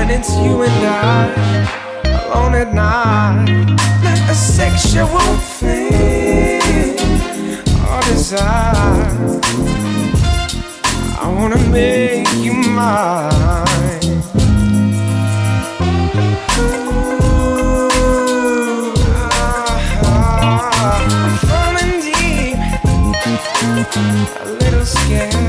when it's you and I alone at night. Not a sexual thing or desire. I wanna make you mine. I'm falling deep, a little scared.